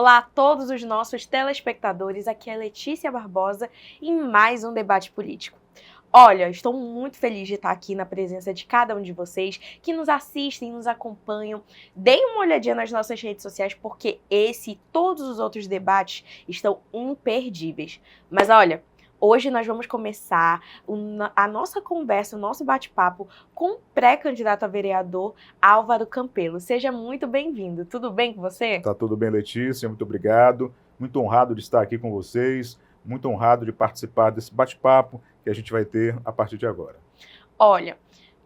Olá a todos os nossos telespectadores, aqui é Letícia Barbosa em mais um debate político. Olha, estou muito feliz de estar aqui na presença de cada um de vocês que nos assistem, nos acompanham. Deem uma olhadinha nas nossas redes sociais porque esse e todos os outros debates estão imperdíveis. Mas olha, hoje nós vamos começar a nossa conversa, o nosso bate-papo com o pré-candidato a vereador Álvaro Campelo. Seja muito bem-vindo. Tudo bem com você? Tá tudo bem, Letícia, muito obrigado. Muito honrado de estar aqui com vocês, muito honrado de participar desse bate-papo que a gente vai ter a partir de agora. Olha,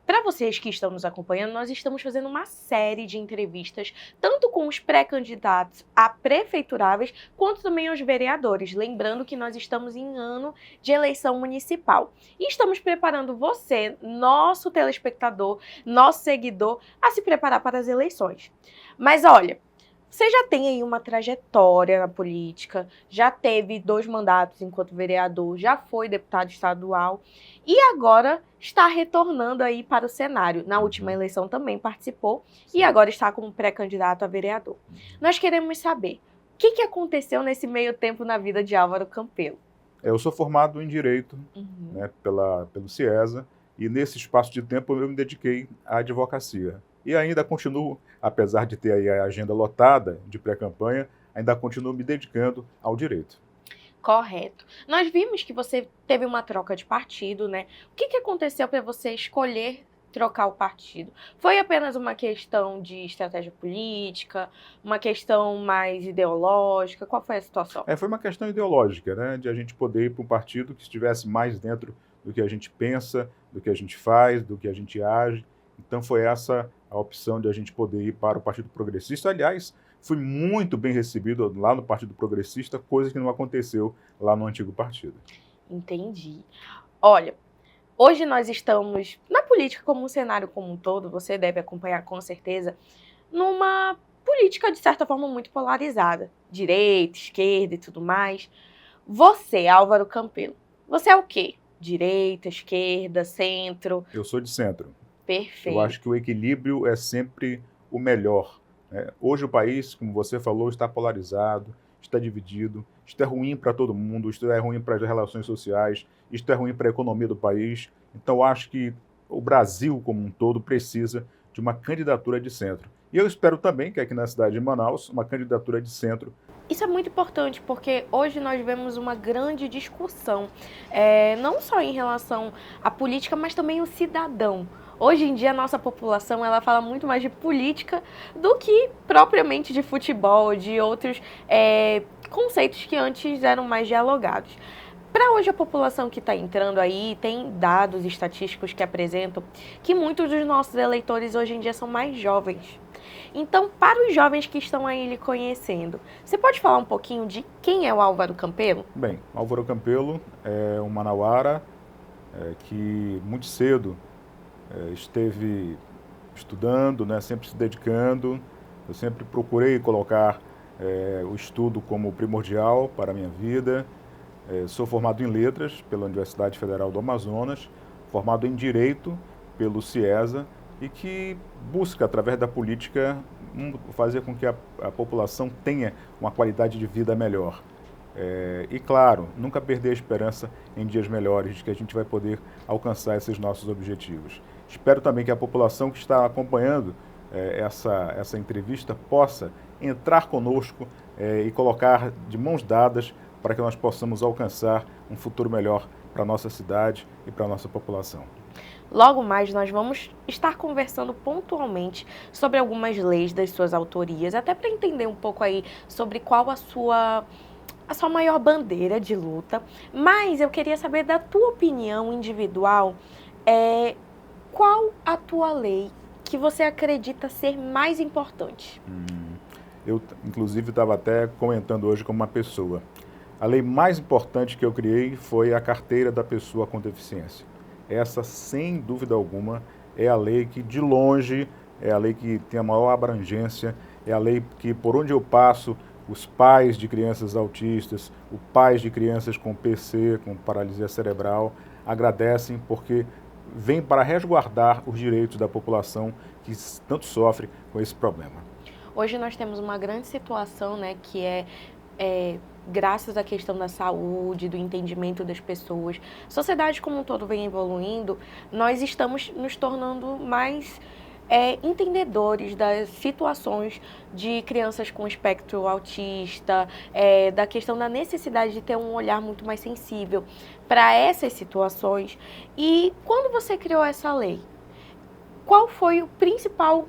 para vocês que estão nos acompanhando, nós estamos fazendo uma série de entrevistas, tanto com os pré-candidatos a prefeituráveis, quanto também aos vereadores. Lembrando que nós estamos em ano de eleição municipal. E estamos preparando você, nosso telespectador, nosso seguidor, a se preparar para as eleições. Mas olha, você já tem aí uma trajetória na política, já teve 2 mandatos enquanto vereador, já foi deputado estadual e agora está retornando aí para o cenário. Na última eleição também participou e agora está como pré-candidato a vereador. Nós queremos saber o que aconteceu nesse meio tempo na vida de Álvaro Campelo. Eu sou formado em Direito pelo CIESA e nesse espaço de tempo eu me dediquei à advocacia. E ainda continuo, apesar de ter aí a agenda lotada de pré-campanha, ainda continuo me dedicando ao direito. Correto. Nós vimos que você teve uma troca de partido, né? O que aconteceu para você escolher trocar o partido? Foi apenas uma questão de estratégia política, uma questão mais ideológica? Qual foi a situação? Foi uma questão ideológica, né? De a gente poder ir para um partido que estivesse mais dentro do que a gente pensa, do que a gente faz, do que a gente age. Então foi essa a opção de a gente poder ir para o Partido Progressista. Aliás, fui muito bem recebido lá no Partido Progressista, coisa que não aconteceu lá no antigo partido. Entendi. Olha, hoje nós estamos, na política como um cenário como um todo, você deve acompanhar com certeza, numa política de certa forma muito polarizada. Direita, esquerda e tudo mais. Você, Álvaro Campelo, você é o quê? Direita, esquerda, centro? Eu sou de centro. Perfeito. Eu acho que o equilíbrio é sempre o melhor, né? Hoje o país, como você falou, está polarizado, está dividido, isto é ruim para todo mundo, isto é ruim para as relações sociais, isto é ruim para a economia do país. Então eu acho que o Brasil como um todo precisa de uma candidatura de centro. E eu espero também que aqui na cidade de Manaus, uma candidatura de centro. Isso é muito importante, porque hoje nós vemos uma grande discussão, não só em relação à política, mas também o cidadão. Hoje em dia a nossa população ela fala muito mais de política do que propriamente de futebol, de outros conceitos que antes eram mais dialogados. Para hoje a população que está entrando aí, tem dados estatísticos que apresentam que muitos dos nossos eleitores hoje em dia são mais jovens. Então, para os jovens que estão aí lhe conhecendo, você pode falar um pouquinho de quem é o Álvaro Campelo? Bem, Álvaro Campelo é um manauara que muito cedo esteve estudando, né, sempre se dedicando. Eu sempre procurei colocar o estudo como primordial para a minha vida. Sou formado em Letras pela Universidade Federal do Amazonas, formado em Direito pelo CIESA e que busca, através da política, fazer com que a população tenha uma qualidade de vida melhor. E, claro, nunca perder a esperança em dias melhores, de que a gente vai poder alcançar esses nossos objetivos. Espero também que a população que está acompanhando essa entrevista possa entrar conosco e colocar de mãos dadas para que nós possamos alcançar um futuro melhor para a nossa cidade e para a nossa população. Logo mais nós vamos estar conversando pontualmente sobre algumas leis das suas autorias, até para entender um pouco aí sobre qual a sua maior bandeira de luta. Mas eu queria saber da tua opinião individual, qual a tua lei que você acredita ser mais importante? Eu, inclusive, estava até comentando hoje com uma pessoa. A lei mais importante que eu criei foi a carteira da pessoa com deficiência. Essa, sem dúvida alguma, é a lei que, de longe, é a lei que tem a maior abrangência, é a lei que, por onde eu passo, os pais de crianças autistas, os pais de crianças com PC, com paralisia cerebral, agradecem porque vem para resguardar os direitos da população que tanto sofre com esse problema. Hoje nós temos uma grande situação, né, que é graças à questão da saúde, do entendimento das pessoas, a sociedade como um todo vem evoluindo, nós estamos nos tornando mais entendedores das situações de crianças com espectro autista, da questão da necessidade de ter um olhar muito mais sensível para essas situações. E quando você criou essa lei, qual foi o principal,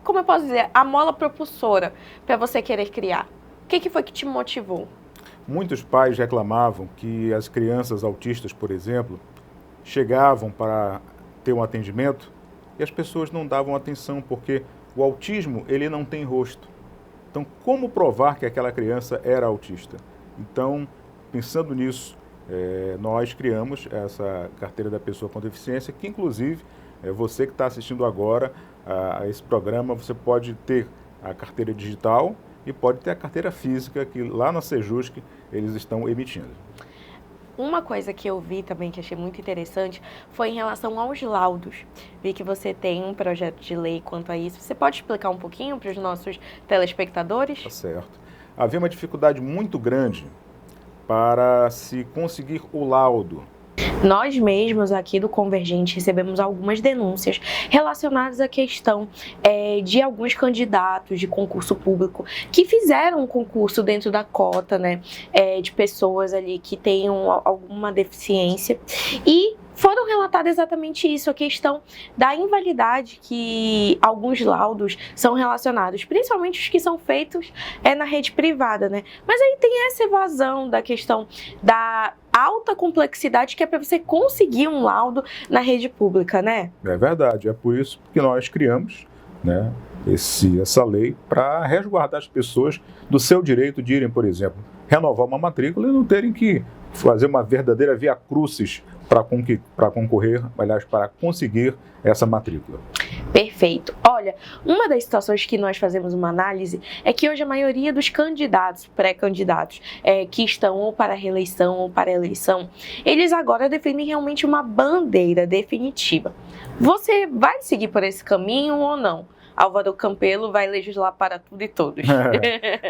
como eu posso dizer, a mola propulsora para você querer criar? O que foi que te motivou? Muitos pais reclamavam que as crianças autistas, por exemplo, chegavam para ter um atendimento e as pessoas não davam atenção, porque o autismo, ele não tem rosto. Então, como provar que aquela criança era autista? Então, pensando nisso, nós criamos essa carteira da pessoa com deficiência, que inclusive, você que está assistindo agora a esse programa, você pode ter a carteira digital e pode ter a carteira física, que lá na Sejusc eles estão emitindo. Uma coisa que eu vi também, que achei muito interessante, foi em relação aos laudos. Vi que você tem um projeto de lei quanto a isso. Você pode explicar um pouquinho para os nossos telespectadores? Tá certo. Havia uma dificuldade muito grande para se conseguir o laudo. Nós mesmos aqui do Convergente recebemos algumas denúncias relacionadas à questão de alguns candidatos de concurso público que fizeram um concurso dentro da cota, né, de pessoas ali que tenham alguma deficiência e foram relatados exatamente isso, a questão da invalidade que alguns laudos são relacionados, principalmente os que são feitos na rede privada, né? Mas aí tem essa evasão da questão da alta complexidade que é para você conseguir um laudo na rede pública, né? É verdade, é por isso que nós criamos, né, essa lei para resguardar as pessoas do seu direito de irem, por exemplo, renovar uma matrícula e não terem que fazer uma verdadeira via crucis para concorrer, aliás, para conseguir essa matrícula. Perfeito. Olha, uma das situações que nós fazemos uma análise é que hoje a maioria dos candidatos, pré-candidatos, que estão ou para a reeleição ou para a eleição, eles agora defendem realmente uma bandeira definitiva. Você vai seguir por esse caminho ou não? Álvaro Campelo vai legislar para tudo e todos.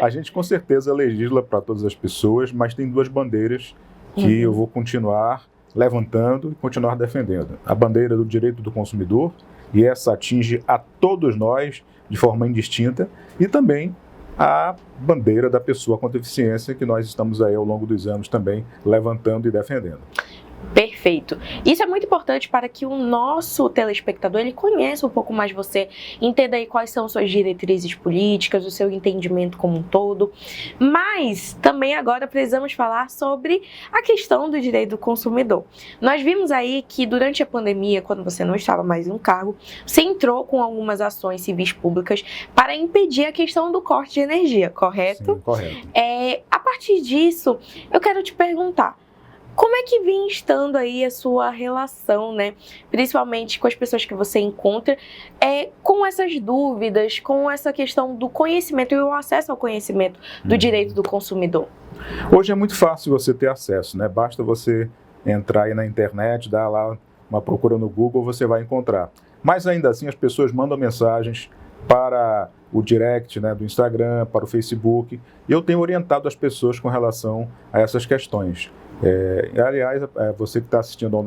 A gente com certeza legisla para todas as pessoas, mas tem duas bandeiras que eu vou continuar levantando e continuar defendendo. A bandeira do direito do consumidor, e essa atinge a todos nós de forma indistinta, e também a bandeira da pessoa com deficiência, que nós estamos aí ao longo dos anos também levantando e defendendo. Perfeito. Isso é muito importante para que o nosso telespectador ele conheça um pouco mais você, entenda aí quais são suas diretrizes políticas, o seu entendimento como um todo. Mas também agora precisamos falar sobre a questão do direito do consumidor. Nós vimos aí que durante a pandemia, quando você não estava mais em um cargo, você entrou com algumas ações civis públicas para impedir a questão do corte de energia, correto? Sim, correto. A partir disso, eu quero te perguntar, como é que vem estando aí a sua relação, né? Principalmente com as pessoas que você encontra, com essas dúvidas, com essa questão do conhecimento e o acesso ao conhecimento do direito do consumidor? Hoje é muito fácil você ter acesso, né? Basta você entrar aí na internet, dar lá uma procura no Google, você vai encontrar. Mas ainda assim as pessoas mandam mensagens para o direct, né, do Instagram, para o Facebook, e eu tenho orientado as pessoas com relação a essas questões. Aliás, você que está assistindo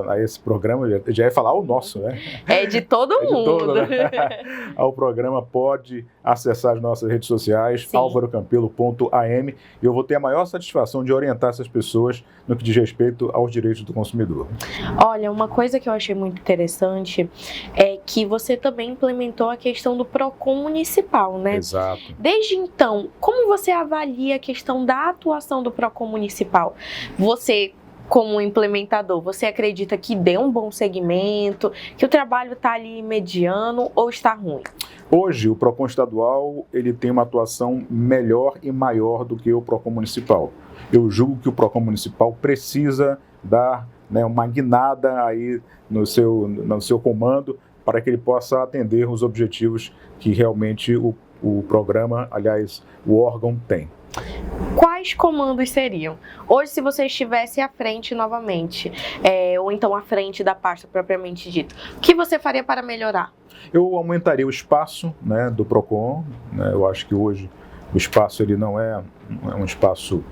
a esse programa, já ia falar o nosso, né? É de todo mundo. Todo, né? O programa pode acessar as nossas redes sociais, alvarocampelo.am, e eu vou ter a maior satisfação de orientar essas pessoas no que diz respeito aos direitos do consumidor. Olha, uma coisa que eu achei muito interessante é que você também implementou a questão do PROCON municipal, né? Exato. Desde então, como você avalia a questão da atuação do PROCON municipal? Você, como implementador, você acredita que deu um bom segmento, que o trabalho está ali mediano ou está ruim? Hoje, o PROCON estadual ele tem uma atuação melhor e maior do que o PROCON municipal. Eu julgo que o PROCON municipal precisa dar, né, uma guinada aí no seu comando para que ele possa atender os objetivos que realmente o programa, aliás, o órgão tem. Quais comandos seriam? Hoje, se você estivesse à frente novamente, ou então à frente da pasta propriamente dita, o que você faria para melhorar? Eu aumentaria o espaço, né, do PROCON, né? Eu acho que hoje o espaço ele não é um espaço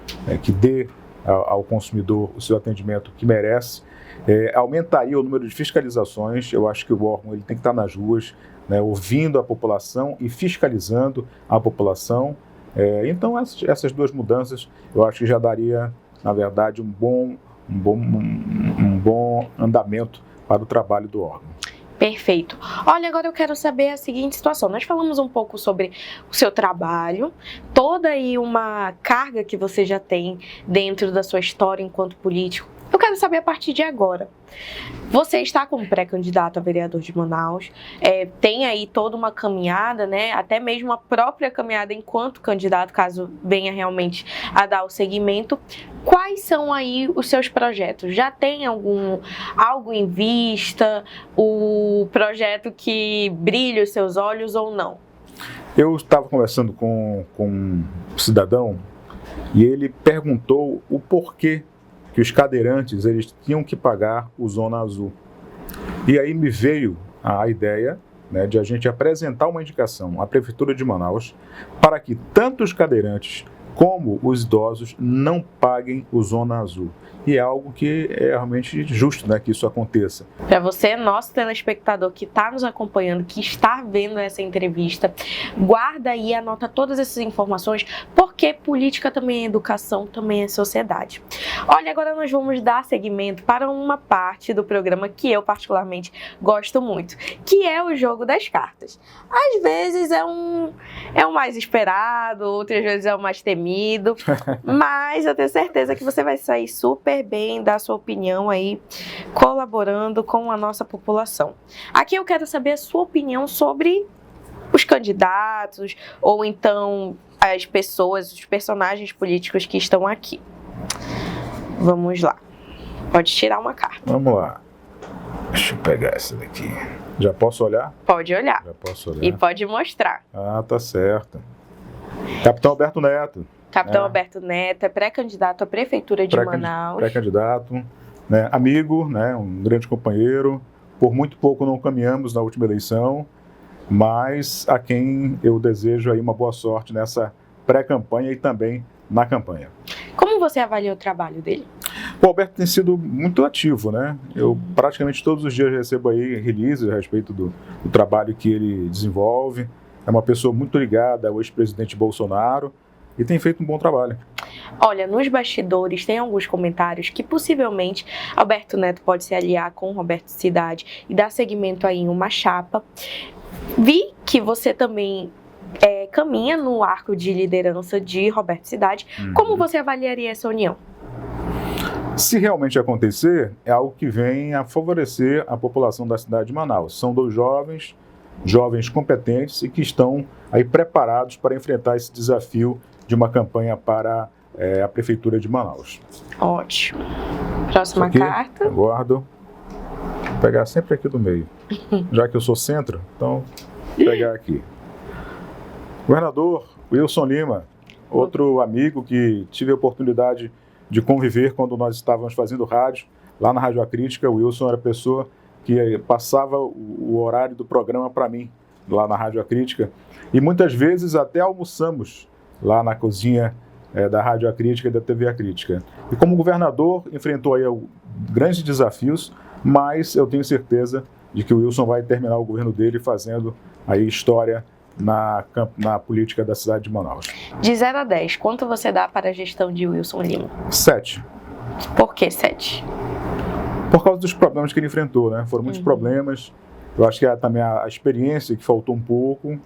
que dê ao consumidor o seu atendimento que merece. Aumentaria o número de fiscalizações. Eu acho que o órgão ele tem que estar nas ruas, né, ouvindo a população e fiscalizando a população. Então, essas duas mudanças, eu acho que já daria, na verdade, um bom andamento para o trabalho do órgão. Perfeito. Olha, agora eu quero saber a seguinte situação. Nós falamos um pouco sobre o seu trabalho, toda aí uma carga que você já tem dentro da sua história enquanto político. Eu quero saber a partir de agora. Você está como pré-candidato a vereador de Manaus, tem aí toda uma caminhada, né? Até mesmo a própria caminhada enquanto candidato, caso venha realmente a dar o seguimento. Quais são aí os seus projetos? Já tem algo em vista? O projeto que brilha os seus olhos ou não? Eu estava conversando com um cidadão e ele perguntou o porquê que os cadeirantes eles tinham que pagar o Zona Azul. E aí me veio a ideia, né, de a gente apresentar uma indicação à Prefeitura de Manaus para que tanto os cadeirantes como os idosos não paguem o Zona Azul. E é algo que é realmente justo, né, que isso aconteça. Para você, nosso telespectador que está nos acompanhando, que está vendo essa entrevista, guarda aí, anota todas essas informações, porque política também é educação, também é sociedade. Olha, agora nós vamos dar seguimento para uma parte do programa que eu particularmente gosto muito, que é o jogo das cartas. Às vezes é o mais esperado, outras vezes é o mais temido, mas eu tenho certeza que você vai sair super bem, dar sua opinião aí, colaborando com a nossa população. Aqui eu quero saber a sua opinião sobre os candidatos, ou então as pessoas, os personagens políticos que estão aqui. Vamos lá. Pode tirar uma carta. Vamos lá. Deixa eu pegar essa daqui. Já posso olhar? Pode olhar. Já posso olhar. E pode mostrar. Ah, tá certo. Capitão Alberto Neto. Capitão Alberto Neto é pré-candidato à Prefeitura de Manaus. Pré-candidato, né, amigo, né, um grande companheiro. Por muito pouco não caminhamos na última eleição, mas a quem eu desejo aí uma boa sorte nessa pré-campanha e também na campanha. Como você avalia o trabalho dele? O Alberto tem sido muito ativo, né? Eu praticamente todos os dias recebo aí releases a respeito do trabalho que ele desenvolve. É uma pessoa muito ligada ao ex-presidente Bolsonaro e tem feito um bom trabalho. Olha, nos bastidores tem alguns comentários que possivelmente Alberto Neto pode se aliar com Roberto Cidade e dar seguimento aí em uma chapa. Vi que você também caminha no arco de liderança de Roberto Cidade. Como você avaliaria essa união? Se realmente acontecer, é algo que vem a favorecer a população da cidade de Manaus. São dois jovens competentes e que estão aí preparados para enfrentar esse desafio de uma campanha para a Prefeitura de Manaus. Ótimo. Próxima aqui, carta. Aguardo. Vou pegar sempre aqui do meio. Já que eu sou centro, então vou pegar aqui. Governador Wilson Lima, outro amigo que tive a oportunidade de conviver quando nós estávamos fazendo rádio, lá na Rádio Acrítica. O Wilson era a pessoa que passava o horário do programa para mim, lá na Rádio Acrítica. E muitas vezes até almoçamos lá na cozinha da Rádio Acrítica e da TV Acrítica. E como governador, enfrentou aí grandes desafios, mas eu tenho certeza de que o Wilson vai terminar o governo dele fazendo aí história na política da cidade de Manaus. De 0 a 10, quanto você dá para a gestão de Wilson Lima? 7. Por que 7? Por causa dos problemas que ele enfrentou, né? Foram muitos problemas. Eu acho que também a experiência que faltou um pouco.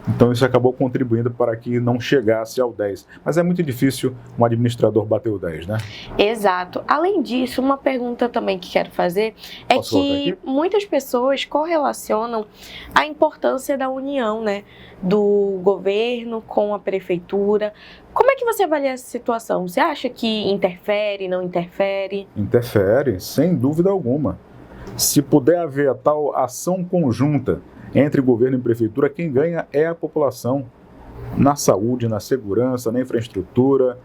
Então isso acabou contribuindo para que não chegasse ao 10. Mas é muito difícil um administrador bater o 10, né? Exato. Além disso, uma pergunta também que quero fazer é que muitas pessoas correlacionam a importância da união, né, do governo com a prefeitura. Como é que você avalia essa situação? Você acha que interfere, não interfere? Interfere, sem dúvida alguma. Se puder haver a tal ação conjunta entre governo e prefeitura, quem ganha é a população. Na saúde, na segurança, na infraestrutura.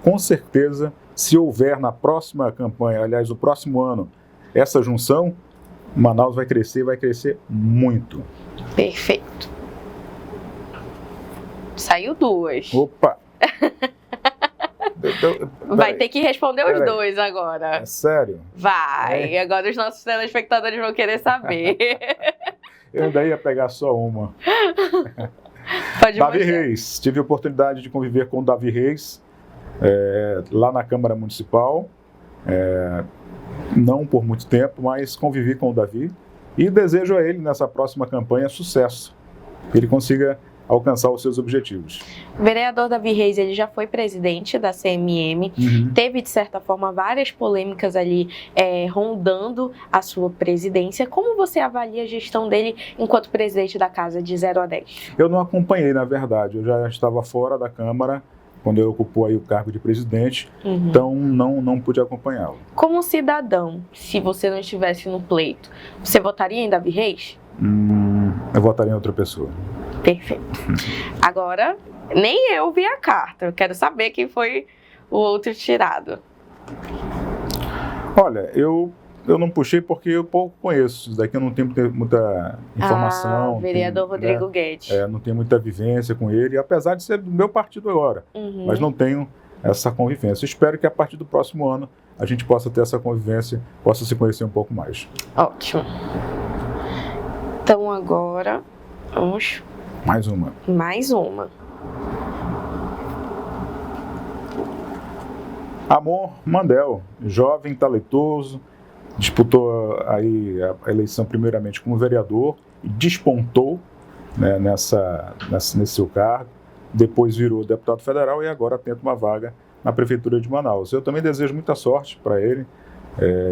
Com certeza, se houver na próxima campanha, aliás, no próximo ano, essa junção, Manaus vai crescer muito. Perfeito. Saiu 2. Opa! Vai ter que responder os 2 agora. É sério? Vai. Agora os nossos telespectadores vão querer saber. Eu ainda ia pegar só uma. Pode Davi mostrar. Reis. Tive a oportunidade de conviver com o Davi Reis lá na Câmara Municipal. Não por muito tempo, mas convivi com o Davi. E desejo a ele, nessa próxima campanha, sucesso. Que ele consiga alcançar os seus objetivos. O vereador Davi Reis, ele já foi presidente da CMM, teve, de certa forma, várias polêmicas ali rondando a sua presidência. Como você avalia a gestão dele enquanto presidente da casa, de 0 a 10? Eu não acompanhei, na verdade. Eu já estava fora da Câmara, quando ele ocupou aí o cargo de presidente, então não pude acompanhá-lo. Como cidadão, se você não estivesse no pleito, você votaria em Davi Reis? Eu votaria em outra pessoa. Perfeito. Agora, nem eu vi a carta. Eu quero saber quem foi o outro tirado. Olha, eu não puxei porque eu pouco conheço. Isso daqui eu não tenho muita informação. Vereador Rodrigo Guedes. Não tenho muita vivência com ele, apesar de ser do meu partido agora. Mas não tenho essa convivência. Espero que a partir do próximo ano a gente possa ter essa convivência, possa se conhecer um pouco mais. Ótimo. Então agora, vamos... Mais uma. Mais uma. Amor Mandel, jovem, talentoso, disputou aí a eleição primeiramente como vereador e despontou, né, nesse seu cargo, depois virou deputado federal e agora tenta uma vaga na Prefeitura de Manaus. Eu também desejo muita sorte para ele,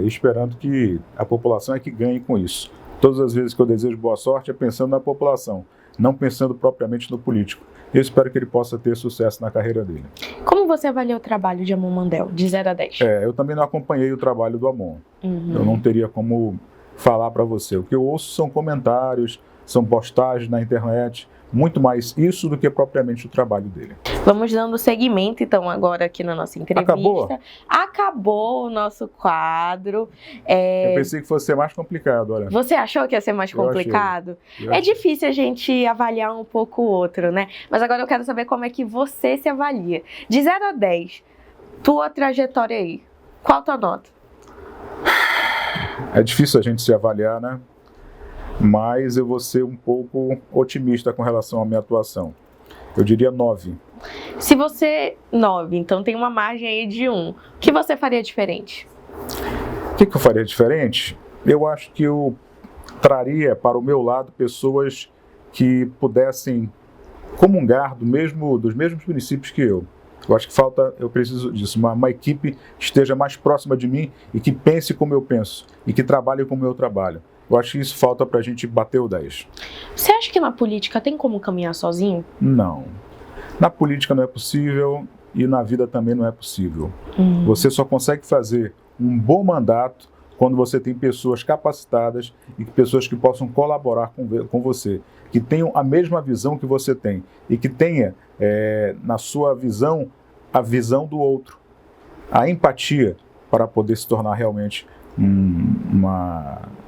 esperando que a população é que ganhe com isso. Todas as vezes que eu desejo boa sorte é pensando na população, não pensando propriamente no político. Eu espero que ele possa ter sucesso na carreira dele. Como você avalia o trabalho de Amon Mandel, de 0 a 10? Eu também não acompanhei o trabalho do Amon. Eu não teria como falar para você. O que eu ouço são comentários, são postagens na internet, muito mais isso do que propriamente o trabalho dele. Vamos dando seguimento, então, agora aqui na nossa entrevista. Acabou o nosso quadro. Eu pensei que fosse ser mais complicado, olha. Você achou que ia ser mais complicado? É difícil a gente avaliar um pouco o outro, né? Mas agora eu quero saber como é que você se avalia. De 0 a 10, tua trajetória aí, qual tua nota? É difícil a gente se avaliar, né? Mas eu vou ser um pouco otimista com relação à minha atuação. Eu diria 9. Se você... 9, então tem uma margem aí de 1. O que você faria diferente? O que eu faria diferente? Eu acho que eu traria para o meu lado pessoas que pudessem comungar dos mesmos princípios que eu. Eu acho que eu preciso disso, uma equipe que esteja mais próxima de mim e que pense como eu penso e que trabalhe como eu trabalho. Eu acho que isso falta para a gente bater o 10. Você acha que na política tem como caminhar sozinho? Não. Na política não é possível e na vida também não é possível. Você só consegue fazer um bom mandato quando você tem pessoas capacitadas e pessoas que possam colaborar com você, que tenham a mesma visão que você tem e que tenha na sua visão a visão do outro, a empatia para poder se tornar realmente um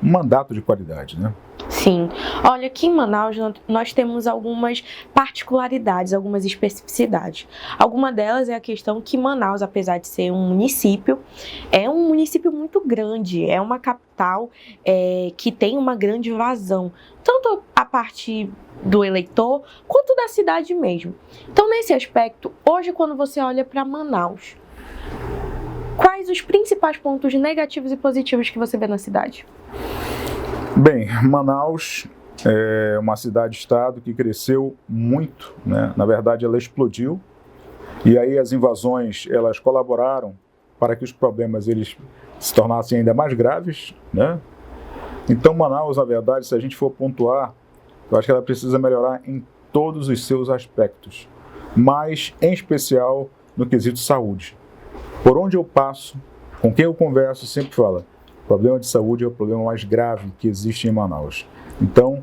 mandato de qualidade, né? Sim. Olha, aqui em Manaus nós temos algumas particularidades, algumas especificidades. Alguma delas é a questão que Manaus, apesar de ser um município, é um município muito grande, é uma capital que tem uma grande vazão, tanto a parte do eleitor quanto da cidade mesmo. Então, nesse aspecto, hoje quando você olha para Manaus, quais os principais pontos negativos e positivos que você vê na cidade? Bem, Manaus é uma cidade-estado que cresceu muito, né? Na verdade, ela explodiu. E aí as invasões, elas colaboraram para que os problemas eles se tornassem ainda mais graves, né? Então, Manaus, na verdade, se a gente for pontuar, eu acho que ela precisa melhorar em todos os seus aspectos, mas em especial no quesito saúde. Por onde eu passo, com quem eu converso, sempre fala, o problema de saúde é o problema mais grave que existe em Manaus. Então,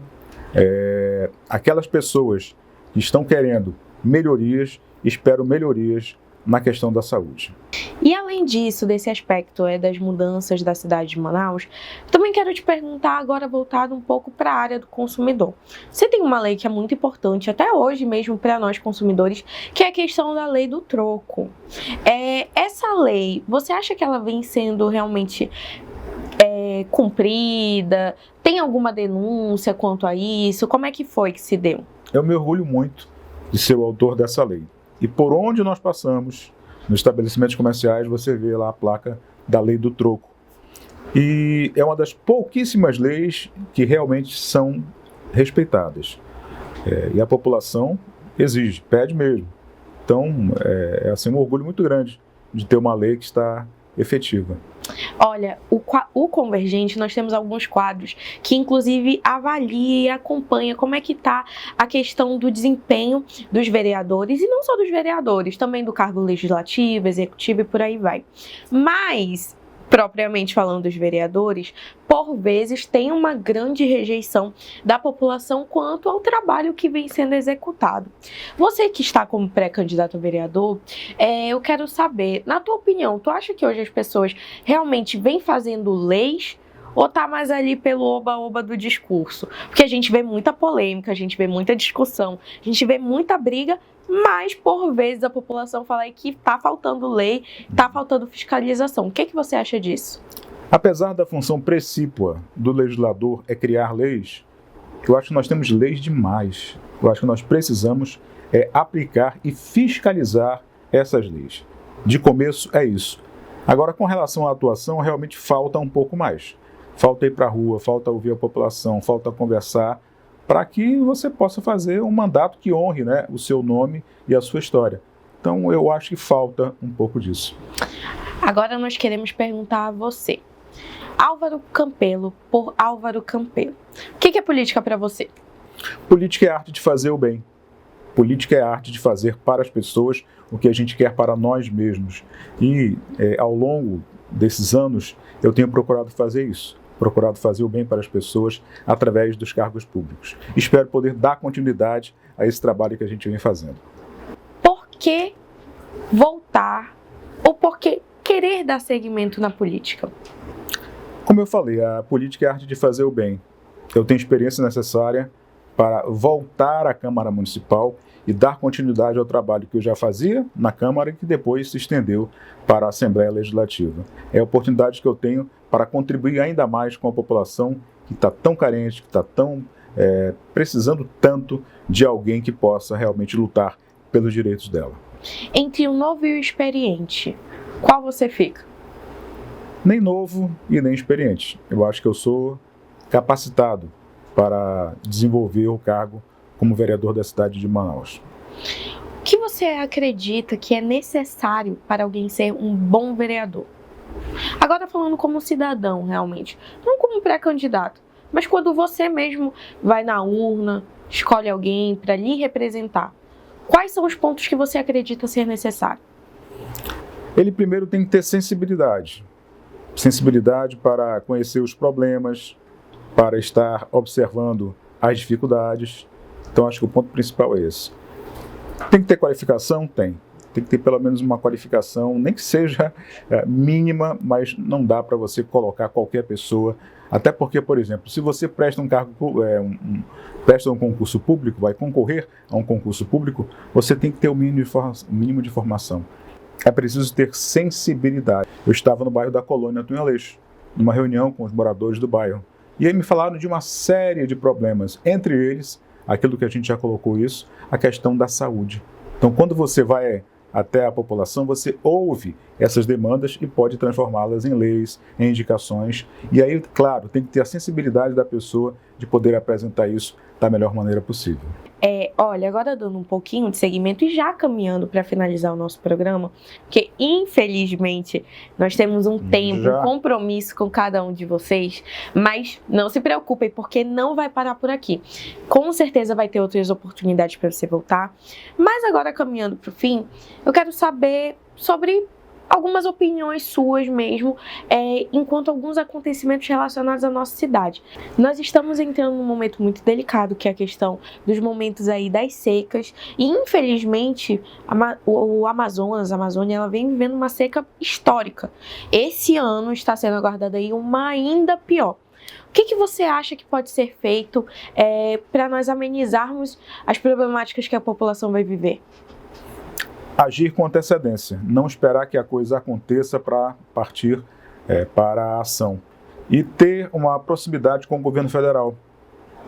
aquelas pessoas que estão querendo melhorias, espero melhorias na questão da saúde. E além disso, desse aspecto das mudanças da cidade de Manaus, também quero te perguntar agora voltado um pouco para a área do consumidor. Você tem uma lei que é muito importante, até hoje mesmo para nós consumidores, que é a questão da lei do troco. Essa lei, você acha que ela vem sendo realmente cumprida? Tem alguma denúncia quanto a isso? Como é que foi que se deu? Eu me orgulho muito de ser o autor dessa lei. E por onde nós passamos, nos estabelecimentos comerciais, você vê lá a placa da lei do troco. E é uma das pouquíssimas leis que realmente são respeitadas. E a população exige, pede mesmo. Então, é assim, um orgulho muito grande de ter uma lei que está efetiva. Olha, o Convergente, nós temos alguns quadros que inclusive avalia e acompanha como é que está a questão do desempenho dos vereadores, e não só dos vereadores, também do cargo legislativo, executivo e por aí vai. Mas, propriamente falando dos vereadores, por vezes tem uma grande rejeição da população quanto ao trabalho que vem sendo executado. Você que está como pré-candidato a vereador, eu quero saber, na tua opinião, tu acha que hoje as pessoas realmente vêm fazendo leis ou tá mais ali pelo oba-oba do discurso? Porque a gente vê muita polêmica, a gente vê muita discussão, a gente vê muita briga, mas por vezes a população fala que tá faltando lei, tá faltando fiscalização. O que você acha disso? Apesar da função precípua do legislador criar leis, eu acho que nós temos leis demais. Eu acho que nós precisamos aplicar e fiscalizar essas leis. De começo é isso. Agora, com relação à atuação, realmente falta um pouco mais. Falta ir para a rua, falta ouvir a população, falta conversar, para que você possa fazer um mandato que honre, né, o seu nome e a sua história. Então, eu acho que falta um pouco disso. Agora nós queremos perguntar a você. Álvaro Campelo, por Álvaro Campelo. O que é política para você? Política é a arte de fazer o bem. Política é a arte de fazer para as pessoas o que a gente quer para nós mesmos. E ao longo desses anos, eu tenho procurado fazer isso. Procurado fazer o bem para as pessoas através dos cargos públicos. Espero poder dar continuidade a esse trabalho que a gente vem fazendo. Por que voltar ou por que querer dar seguimento na política? Como eu falei, a política é a arte de fazer o bem. Eu tenho experiência necessária para voltar à Câmara Municipal e dar continuidade ao trabalho que eu já fazia na Câmara e que depois se estendeu para a Assembleia Legislativa. É a oportunidade que eu tenho para contribuir ainda mais com a população que está tão carente, que está tão precisando tanto de alguém que possa realmente lutar pelos direitos dela. Entre o novo e o experiente, qual você fica? Nem novo e nem experiente. Eu acho que eu sou capacitado para desenvolver o cargo como vereador da cidade de Manaus. O que você acredita que é necessário para alguém ser um bom vereador? Agora falando como cidadão, realmente. Não como pré-candidato, mas quando você mesmo vai na urna, escolhe alguém para lhe representar. Quais são os pontos que você acredita ser necessário? Ele primeiro tem que ter sensibilidade. Sensibilidade para conhecer os problemas, para estar observando as dificuldades. Então, acho que o ponto principal é esse. Tem que ter qualificação? Tem. Tem que ter pelo menos uma qualificação, nem que seja mínima, mas não dá para você colocar qualquer pessoa. Até porque, por exemplo, se você presta presta um concurso público, vai concorrer a um concurso público, você tem que ter o mínimo de formação. É preciso ter sensibilidade. Eu estava no bairro da Colônia Antônio Aleixo, numa reunião com os moradores do bairro. E aí me falaram de uma série de problemas, entre eles, aquilo que a gente já colocou isso, a questão da saúde. Então, quando você vai até a população, você ouve essas demandas e pode transformá-las em leis, em indicações. E aí, claro, tem que ter a sensibilidade da pessoa de poder apresentar isso da melhor maneira possível. Olha, agora dando um pouquinho de seguimento e já caminhando para finalizar o nosso programa, porque infelizmente nós temos um tempo, um compromisso com cada um de vocês, mas não se preocupem, porque não vai parar por aqui. Com certeza vai ter outras oportunidades para você voltar, mas agora caminhando para o fim, eu quero saber sobre algumas opiniões suas mesmo, enquanto alguns acontecimentos relacionados à nossa cidade. Nós estamos entrando num momento muito delicado, que é a questão dos momentos aí das secas, e infelizmente o Amazonas, a Amazônia, ela vem vivendo uma seca histórica. Esse ano está sendo aguardada aí uma ainda pior. O que você acha que pode ser feito para nós amenizarmos as problemáticas que a população vai viver? Agir com antecedência, não esperar que a coisa aconteça para partir para a ação. E ter uma proximidade com o governo federal.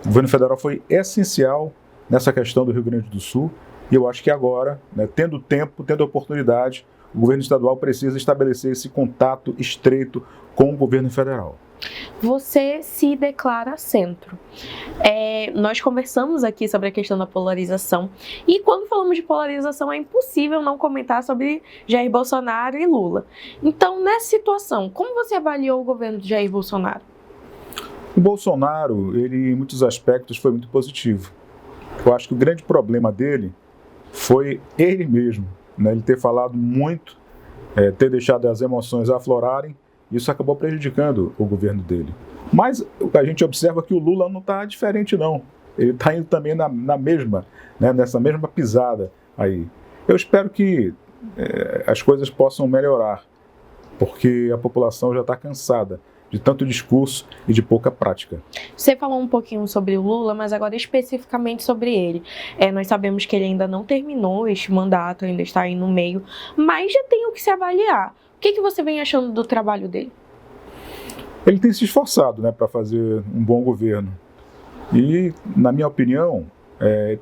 O governo federal foi essencial nessa questão do Rio Grande do Sul, e eu acho que agora, né, tendo tempo, tendo oportunidade, o governo estadual precisa estabelecer esse contato estreito com o governo federal. Você se declara centro. Nós conversamos aqui sobre a questão da polarização, e quando falamos de polarização é impossível não comentar sobre Jair Bolsonaro e Lula. Então, nessa situação, como você avaliou o governo de Jair Bolsonaro? O Bolsonaro, ele em muitos aspectos foi muito positivo. Eu acho que o grande problema dele foi ele mesmo, né? Ele ter falado muito, ter deixado as emoções aflorarem. Isso acabou prejudicando o governo dele. Mas a gente observa que o Lula não está diferente, não. Ele está indo também na mesma, né, nessa mesma pisada aí. Eu espero que as coisas possam melhorar, porque a população já está cansada de tanto discurso e de pouca prática. Você falou um pouquinho sobre o Lula, mas agora especificamente sobre ele. Nós sabemos que ele ainda não terminou este mandato, ainda está aí no meio, mas já tem o que se avaliar. O que você vem achando do trabalho dele? Ele tem se esforçado, né, para fazer um bom governo. E, na minha opinião,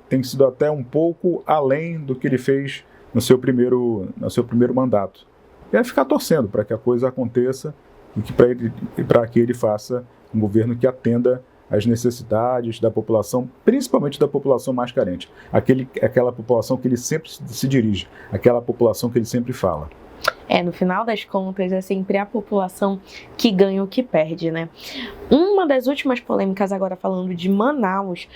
tem sido até um pouco além do que ele fez no seu primeiro mandato. E é ficar torcendo para que a coisa aconteça e para que ele faça um governo que atenda às necessidades da população, principalmente da população mais carente. Aquela população que ele sempre se dirige, aquela população que ele sempre fala. No final das contas, é sempre a população que ganha ou que perde, né? Uma das últimas polêmicas, agora falando de Manaus,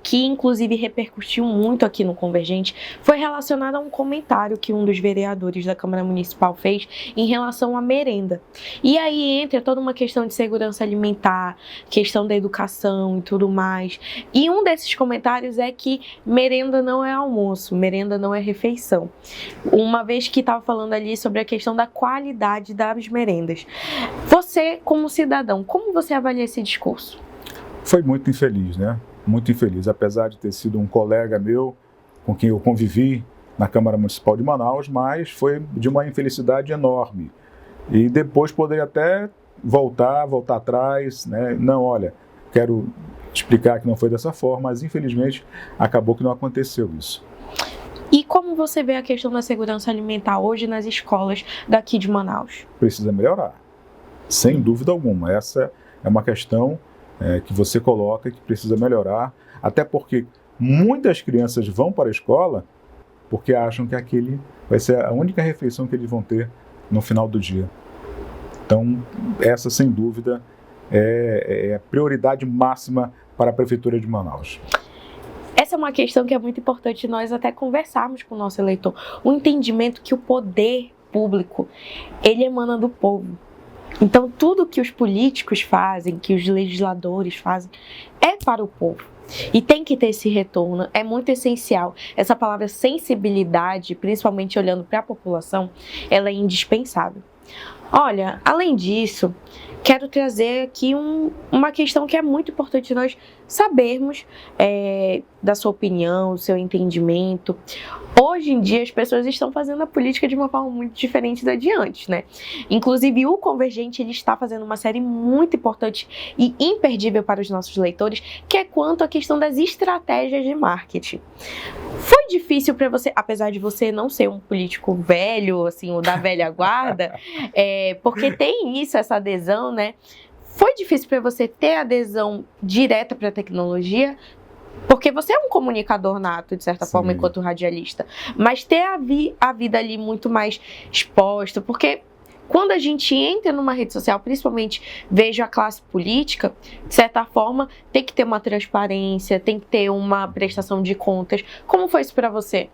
que inclusive repercutiu muito aqui no Convergente, foi relacionada a um comentário que um dos vereadores da Câmara Municipal fez em relação à merenda. E aí entra toda uma questão de segurança alimentar, questão da educação e tudo mais. E um desses comentários é que merenda não é almoço, merenda não é refeição. Uma vez que estava falando ali sobre a questão da qualidade das merendas. Você, como cidadão, como você avalia esse discurso? Foi muito infeliz, né? Muito infeliz. Apesar de ter sido um colega meu, com quem eu convivi na Câmara Municipal de Manaus, mas foi de uma infelicidade enorme. E depois poderia até voltar atrás, né? Não, olha, quero explicar que não foi dessa forma, mas infelizmente acabou que não aconteceu isso. E como você vê a questão da segurança alimentar hoje nas escolas daqui de Manaus? Precisa melhorar, sem dúvida alguma. Essa é uma questão que você coloca que precisa melhorar, até porque muitas crianças vão para a escola porque acham que aquele vai ser a única refeição que eles vão ter no final do dia. Então, essa, sem dúvida, é a prioridade máxima para a Prefeitura de Manaus. Essa é uma questão que é muito importante nós até conversarmos com o nosso eleitor. O entendimento que o poder público, ele emana do povo. Então, tudo que os políticos fazem, que os legisladores fazem, é para o povo. E tem que ter esse retorno, é muito essencial. Essa palavra sensibilidade, principalmente olhando para a população, ela é indispensável. Olha, além disso, quero trazer aqui uma questão que é muito importante nós sabermos da sua opinião, do seu entendimento. Hoje em dia, as pessoas estão fazendo a política de uma forma muito diferente da de antes, né? Inclusive, o Convergente, ele está fazendo uma série muito importante e imperdível para os nossos leitores, que é quanto à questão das estratégias de marketing. Foi difícil para você, apesar de você não ser um político velho, assim, ou da velha guarda, porque tem isso, essa adesão, né? Foi difícil para você ter adesão direta para a tecnologia? Porque você é um comunicador nato, de certa forma, enquanto radialista. Mas ter a vida ali muito mais exposta, porque quando a gente entra numa rede social, principalmente vejo a classe política, de certa forma, tem que ter uma transparência, tem que ter uma prestação de contas. Como foi isso para você?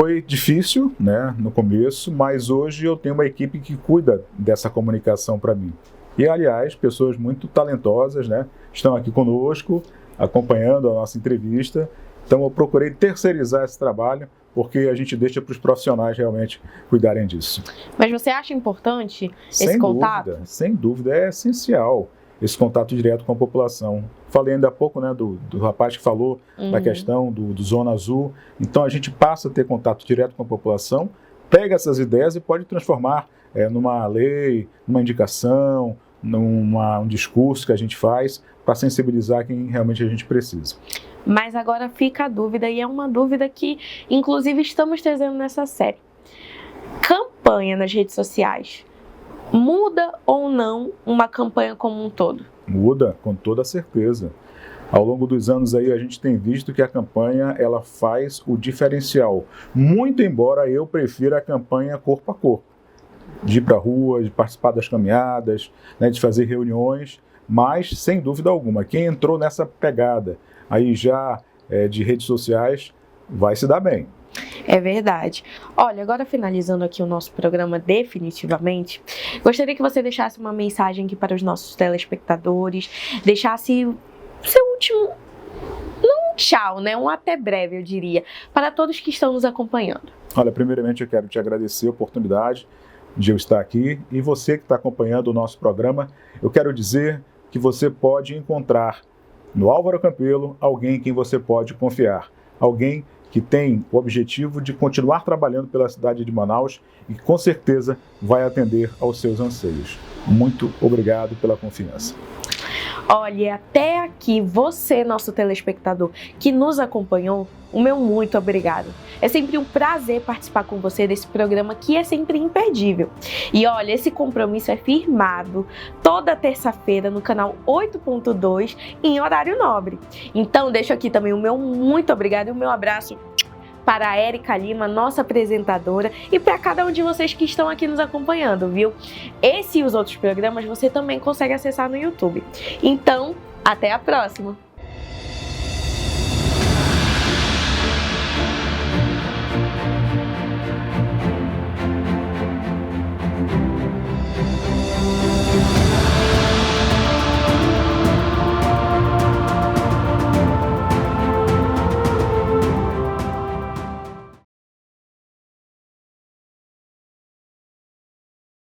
Foi difícil, né, no começo, mas hoje eu tenho uma equipe que cuida dessa comunicação para mim. E, aliás, pessoas muito talentosas, né, estão aqui conosco, acompanhando a nossa entrevista. Então, eu procurei terceirizar esse trabalho, porque a gente deixa para os profissionais realmente cuidarem disso. Mas você acha importante esse contato? Sem dúvida, é essencial esse contato direto com a população. Falei ainda há pouco, né, do rapaz que falou da questão do Zona Azul. Então, a gente passa a ter contato direto com a população, pega essas ideias e pode transformar numa lei, numa indicação, um discurso que a gente faz para sensibilizar quem realmente a gente precisa. Mas agora fica a dúvida, e é uma dúvida que, inclusive, estamos trazendo nessa série. Campanha nas redes sociais. Muda ou não uma campanha como um todo? Muda, com toda certeza. Ao longo dos anos aí a gente tem visto que a campanha ela faz o diferencial. Muito embora eu prefira a campanha corpo a corpo. De ir para a rua, de participar das caminhadas, né, de fazer reuniões, mas sem dúvida alguma, quem entrou nessa pegada aí já de redes sociais vai se dar bem. É verdade. Olha, agora finalizando aqui o nosso programa definitivamente, gostaria que você deixasse uma mensagem aqui para os nossos telespectadores, deixasse o seu último, não um tchau, né? Um até breve, eu diria, para todos que estão nos acompanhando. Olha, primeiramente eu quero te agradecer a oportunidade de eu estar aqui, e você que está acompanhando o nosso programa, eu quero dizer que você pode encontrar no Álvaro Campelo alguém em quem você pode confiar, alguém que tem o objetivo de continuar trabalhando pela cidade de Manaus e com certeza vai atender aos seus anseios. Muito obrigado pela confiança. Olha, até aqui você, nosso telespectador, que nos acompanhou, o meu muito obrigado. É sempre um prazer participar com você desse programa que é sempre imperdível. E olha, esse compromisso é firmado toda terça-feira no canal 8.2 em horário nobre. Então deixo aqui também o meu muito obrigado e o meu abraço para a Érica Lima, nossa apresentadora, e para cada um de vocês que estão aqui nos acompanhando, viu? Esse e os outros programas você também consegue acessar no YouTube. Então, até a próxima!